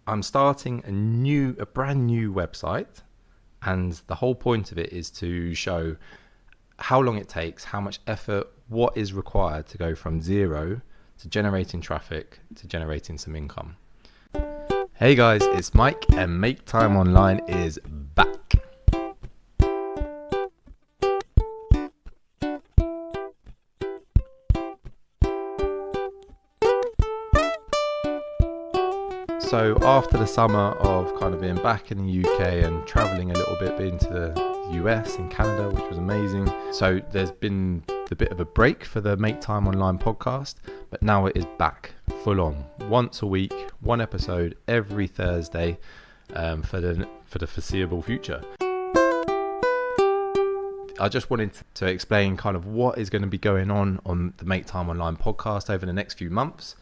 I'm starting a brand new website, and the whole point of it is to show how long it takes, how much effort, what is required to go from zero to generating traffic to generating some income. Hey guys, it's Mike, and Make Time Online is back. So after the summer of kind of being back in the UK and traveling a little bit, been to the US and Canada, which was amazing. So there's been a bit of a break for the Make Time Online podcast, but now it is back full on, once a week, one episode every Thursday for the foreseeable future. I just wanted to explain kind of what is going to be going on the Make Time Online podcast over the next few months.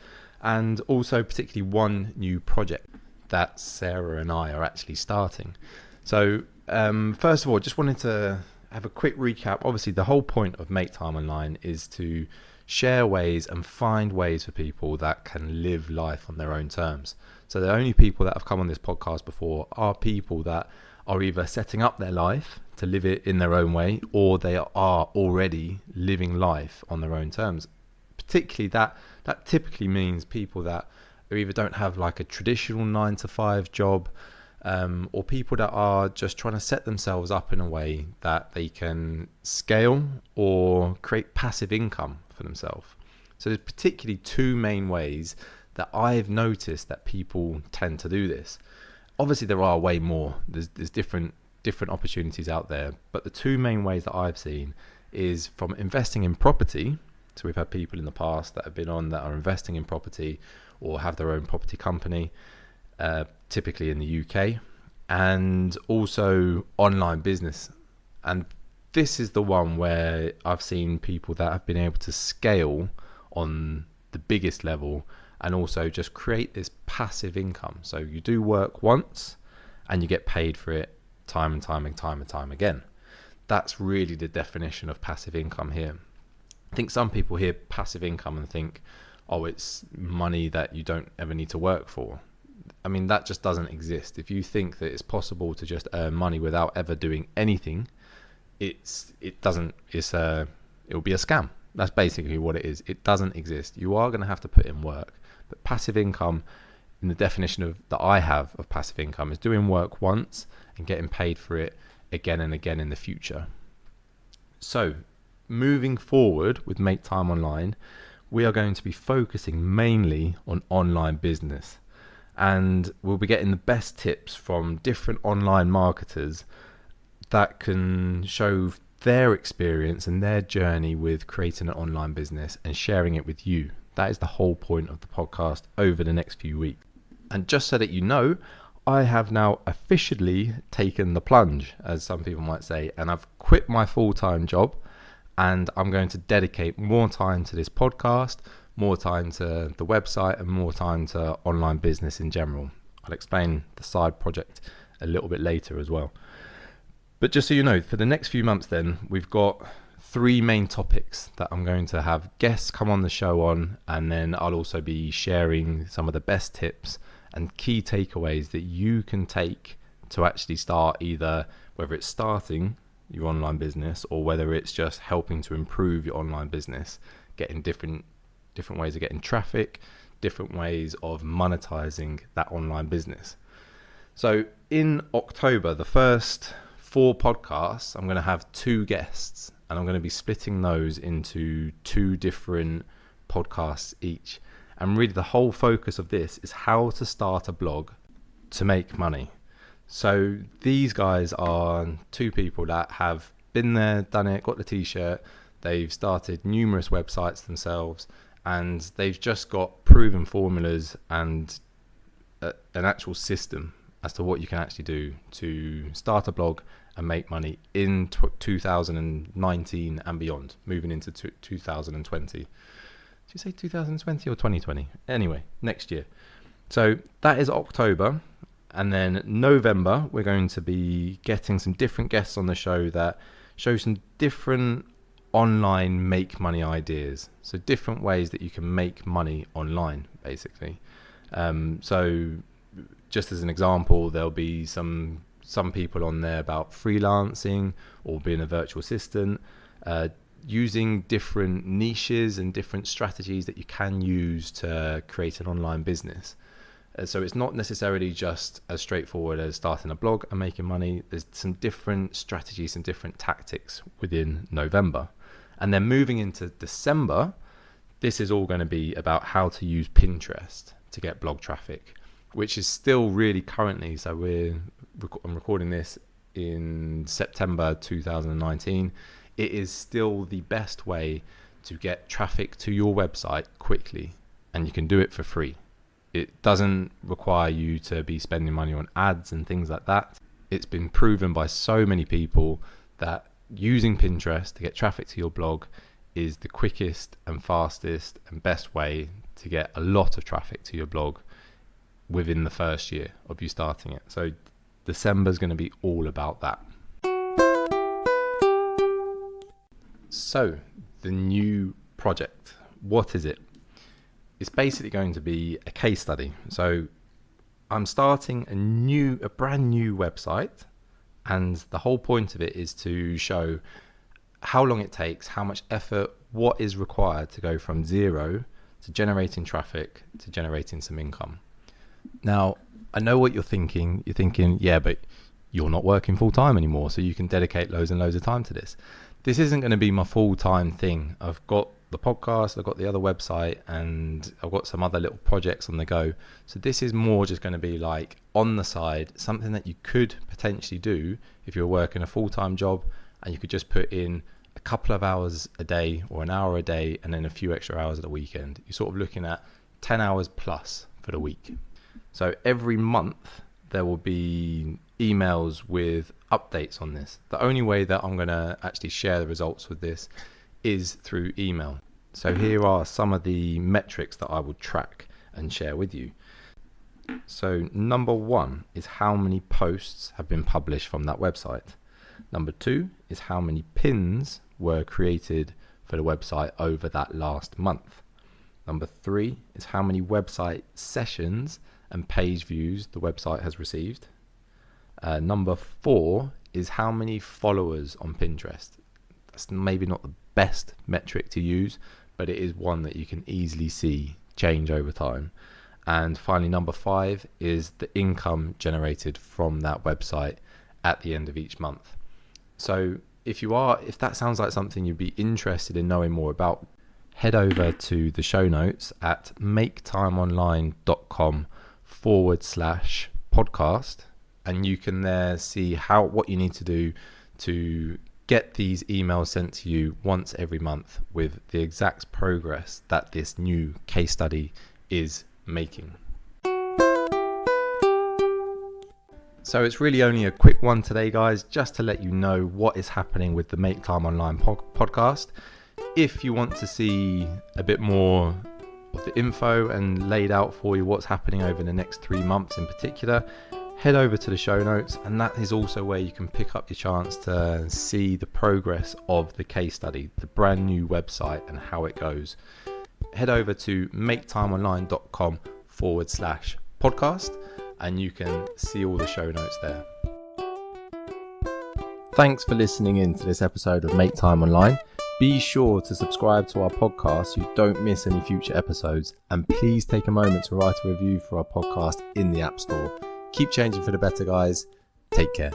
And also particularly one new project that Sarah and I are actually starting. So first of all, just wanted to have a quick recap. Obviously, the whole point of Make Time Online is to share ways and find ways for people that can live life on their own terms. So the only people that have come on this podcast before are people that are either setting up their life to live it in their own way, or they are already living life on their own terms. Particularly that typically means people that either don't have like a traditional 9-to-5 job, or people that are just trying to set themselves up in a way that they can scale or create passive income for themselves. So there's particularly two main ways that I've noticed that people tend to do this. Obviously there are way more. There's different opportunities out there, but the two main ways that I've seen is from investing in property. So we've had people in the past that have been on that are investing in property or have their own property company, typically in the UK, and also online business. And this is the one where I've seen people that have been able to scale on the biggest level and also just create this passive income. So you do work once and you get paid for it time and time again. That's really the definition of passive income here. I think some people hear passive income and think, oh, it's money that you don't ever need to work for. I mean, that just doesn't exist. If you think that it's possible to just earn money without ever doing anything, it'll be a scam. That's basically what it is. It doesn't exist. You are going to have to put in work. But passive income, in the definition that I have of passive income, is doing work once and getting paid for it again and again in the future. So moving forward with Make Time Online, we are going to be focusing mainly on online business, and we'll be getting the best tips from different online marketers that can show their experience and their journey with creating an online business and sharing it with you. That is the whole point of the podcast over the next few weeks. And just so that you know, I have now officially taken the plunge, as some people might say, and I've quit my full-time job. And I'm going to dedicate more time to this podcast, more time to the website, and more time to online business in general. I'll explain the side project a little bit later as well. But just so you know, for the next few months then, we've got three main topics that I'm going to have guests come on the show on, and then I'll also be sharing some of the best tips and key takeaways that you can take to actually start, either whether it's starting your online business or whether it's just helping to improve your online business, getting different ways of getting traffic, different ways of monetizing that online business. So in October, the first 4 podcasts, I'm going to have 2 guests, and I'm going to be splitting those into 2 different podcasts each. And really the whole focus of this is how to start a blog to make money. So these guys are 2 people that have been there, done it, got the t-shirt. They've started numerous websites themselves, and they've just got proven formulas and an actual system as to what you can actually do to start a blog and make money in 2019 and beyond, moving into 2020. Did you say 2020 or 2020? Anyway, next year. So that is October. And then November, we're going to be getting some different guests on the show that show some different online make money ideas. So different ways that you can make money online, basically. So just as an example, there'll be some people on there about freelancing or being a virtual assistant, using different niches and different strategies that you can use to create an online business. So it's not necessarily just as straightforward as starting a blog and making money. There's some different strategies and different tactics within November. And then moving into December, this is all going to be about how to use Pinterest to get blog traffic, which is still really currently, so I'm recording this in September 2019. It is still the best way to get traffic to your website quickly, and you can do it for free. It doesn't require you to be spending money on ads and things like that. It's been proven by so many people that using Pinterest to get traffic to your blog is the quickest and fastest and best way to get a lot of traffic to your blog within the first year of you starting it. So December is going to be all about that. So the new project, what is it? It's basically going to be a case study. So I'm starting a brand new website, and the whole point of it is to show how long it takes, how much effort, what is required to go from zero to generating traffic to generating some income. Now, I know what you're thinking. You're thinking, yeah, but you're not working full time anymore, so you can dedicate loads and loads of time to this. This isn't going to be my full-time thing. I've got the podcast, I've got the other website, and I've got some other little projects on the go. So this is more just going to be like on the side, something that you could potentially do if you're working a full-time job, and you could just put in a couple of hours a day or an hour a day and then a few extra hours at the weekend. You're sort of looking at 10 hours plus for the week. So every month there will be emails with updates on this. The only way that I'm going to actually share the results with this is through email. So here are some of the metrics that I will track and share with you. So number 1 is how many posts have been published from that website. Number 2 is how many pins were created for the website over that last month. Number 3 is how many website sessions and page views the website has received. Number 4 is how many followers on Pinterest. That's maybe not the best metric to use, but it is one that you can easily see change over time. And finally, number 5 is the income generated from that website at the end of each month. So if that sounds like something you'd be interested in knowing more about, head over to the show notes at maketimeonline.com/podcast, and you can there see what you need to do to get these emails sent to you once every month with the exact progress that this new case study is making. So it's really only a quick one today, guys, just to let you know what is happening with the Make Time Online podcast. If you want to see a bit more of the info and laid out for you what's happening over the next 3 months in particular, head over to the show notes, and that is also where you can pick up your chance to see the progress of the case study, the brand new website, and how it goes. Head over to maketimeonline.com/podcast, and you can see all the show notes there. Thanks for listening in to this episode of Make Time Online. Be sure to subscribe to our podcast so you don't miss any future episodes, and please take a moment to write a review for our podcast in the App Store. Keep changing for the better, guys. Take care.